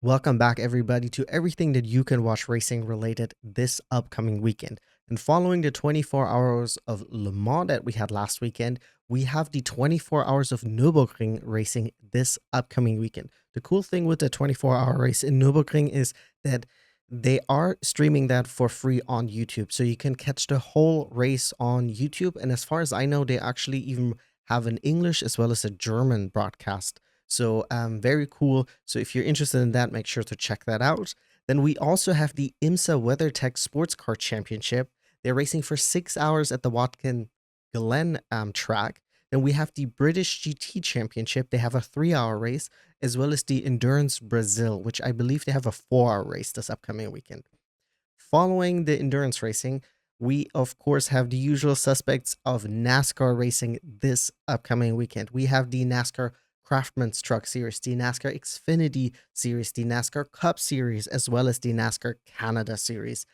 Welcome back, everybody, to everything that you can watch racing related this upcoming weekend. And following the 24 hours of Le Mans that we had last weekend, we have the 24 hours of Nürburgring racing this upcoming weekend. The cool thing with the 24-hour race in Nürburgring is that they are streaming that for free on YouTube. So you can catch the whole race on YouTube. And as far as I know, they actually even have an English as well as a German broadcast. So very cool. So if you're interested in that, make sure to check that out. Then we also have the IMSA WeatherTech Sports Car Championship. They're racing for 6 hours at the Watkin Glen track. Then we have the British GT Championship. They have a 3-hour race, as well as the Endurance Brazil, which I believe they have a 4-hour race this upcoming weekend. Following the endurance racing, we of course have the usual suspects of NASCAR racing this upcoming weekend. We have the NASCAR Craftsman's Truck Series, the NASCAR Xfinity Series, the NASCAR Cup Series, as well as the NASCAR Canada Series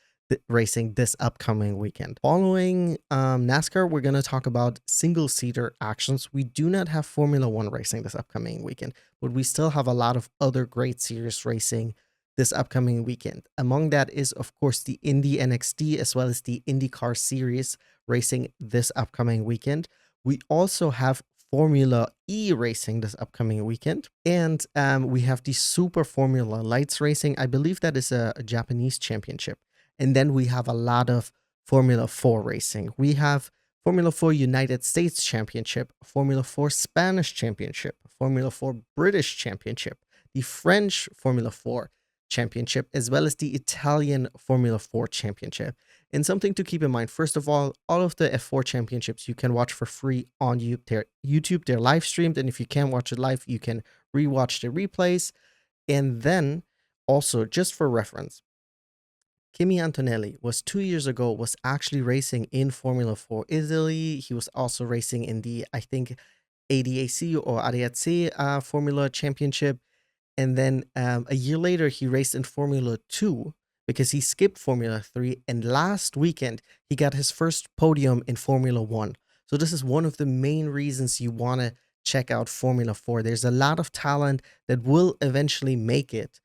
racing this upcoming weekend. Following NASCAR, we're going to talk about single-seater actions. We do not have Formula One racing this upcoming weekend, but we still have a lot of other great series racing this upcoming weekend. Among that is, of course, the Indy NXT as well as the IndyCar Series racing this upcoming weekend. We also have Formula E racing this upcoming weekend. And we have the Super Formula Lights racing. I believe that is a Japanese championship. And then we have a lot of Formula 4 racing. We have Formula 4 United States Championship, Formula 4 Spanish Championship, Formula 4 British Championship, the French Formula 4 Championship, as well as the Italian Formula 4 Championship. And something to keep in mind, first of all of the F4 championships you can watch for free on YouTube. They're live streamed, and if you can't watch it live, you can rewatch the replays. And then also, just for reference, Kimi Antonelli was 2 years ago, was actually racing in Formula 4 Italy. He was also racing in the, I think, ADAC or ADAC Formula Championship. And then a year later, he raced in Formula 2 because he skipped Formula 3. And last weekend, he got his first podium in Formula 1. So this is one of the main reasons you want to check out Formula 4. There's a lot of talent that will eventually make it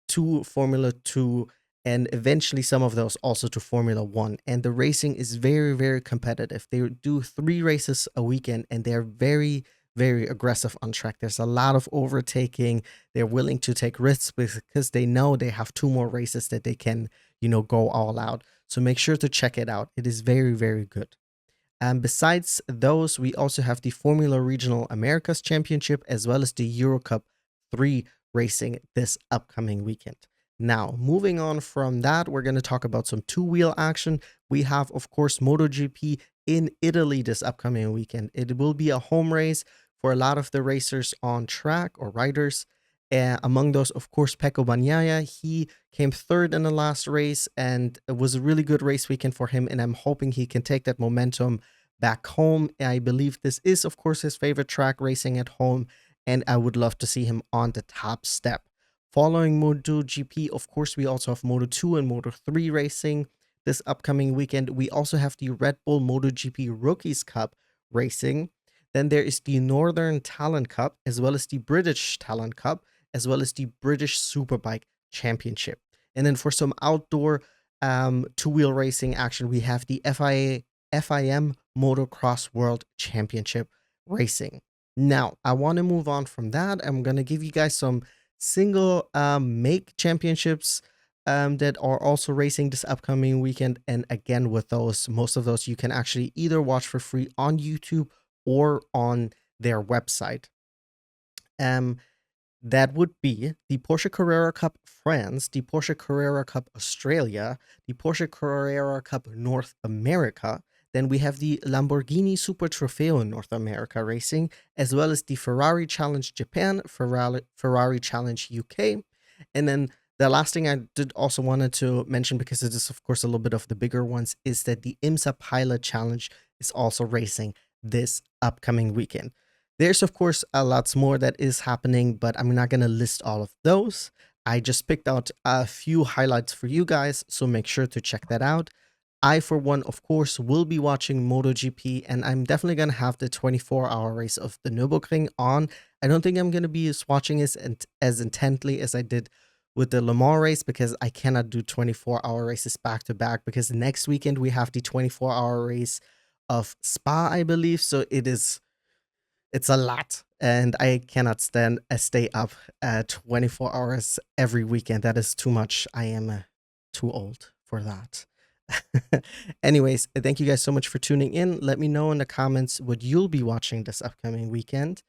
to Formula 2 and eventually some of those also to Formula 1. And the racing is very, very competitive. They do 3 races a weekend, and they're very, very aggressive on track. There's a lot of overtaking. They're willing to take risks because they know they have 2 more races that they can, go all out. So make sure to check it out. It is very, very good. And besides those, we also have the Formula Regional Americas Championship as well as the Euro Cup 3 racing this upcoming weekend. Now, moving on from that, we're going to talk about some two-wheel action. We have, of course, MotoGP in Italy this upcoming weekend. It will be a home race for a lot of the racers on track or riders. Among those, of course, Pecco Bagnaia. He came third in the last race, and it was a really good race weekend for him, and I'm hoping he can take that momentum back home. I believe this is, of course, his favorite track, racing at home, and I would love to see him on the top step. Following MotoGP, of course, we also have Moto2 and Moto3 racing this upcoming weekend. We also have the Red Bull MotoGP Rookies Cup racing. Then there is the Northern Talent Cup, as well as the British Talent Cup, as well as the British Superbike Championship. And then for some outdoor two-wheel racing action, we have the FIM Motocross World Championship racing. Now, I want to move on from that. I'm going to give you guys some single make championships that are also racing this upcoming weekend. And again, with those, most of those you can actually either watch for free on YouTube or on their website. That would be the Porsche Carrera Cup France, the Porsche Carrera Cup Australia, the Porsche Carrera Cup North America. Then we have the Lamborghini Super Trofeo in North America racing, as well as the Ferrari Challenge Japan, Ferrari Challenge UK. And then the last thing I did also wanted to mention, because it is, of course, a little bit of the bigger ones, is that the IMSA Pilot Challenge is also racing this upcoming weekend. There's, of course, a lot more that is happening, but I'm not going to list all of those. I just picked out a few highlights for you guys, so make sure to check that out. I, for one, of course, will be watching MotoGP, and I'm definitely going to have the 24-hour race of the Nürburgring on. I don't think I'm going to be watching it as intently as I did with the Le Mans race because I cannot do 24-hour races back to back because next weekend we have the 24-hour race of Spa, I believe. So it's a lot, and I cannot stay up 24 hours every weekend. That is too much. I am too old for that. Anyways, thank you guys so much for tuning in. Let me know in the comments what you'll be watching this upcoming weekend.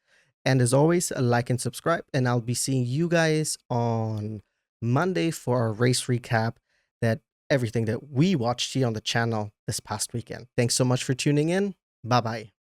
And as always, like and subscribe, and I'll be seeing you guys on Monday for our race recap, that everything that we watched here on the channel this past weekend. Thanks so much for tuning in. Bye bye.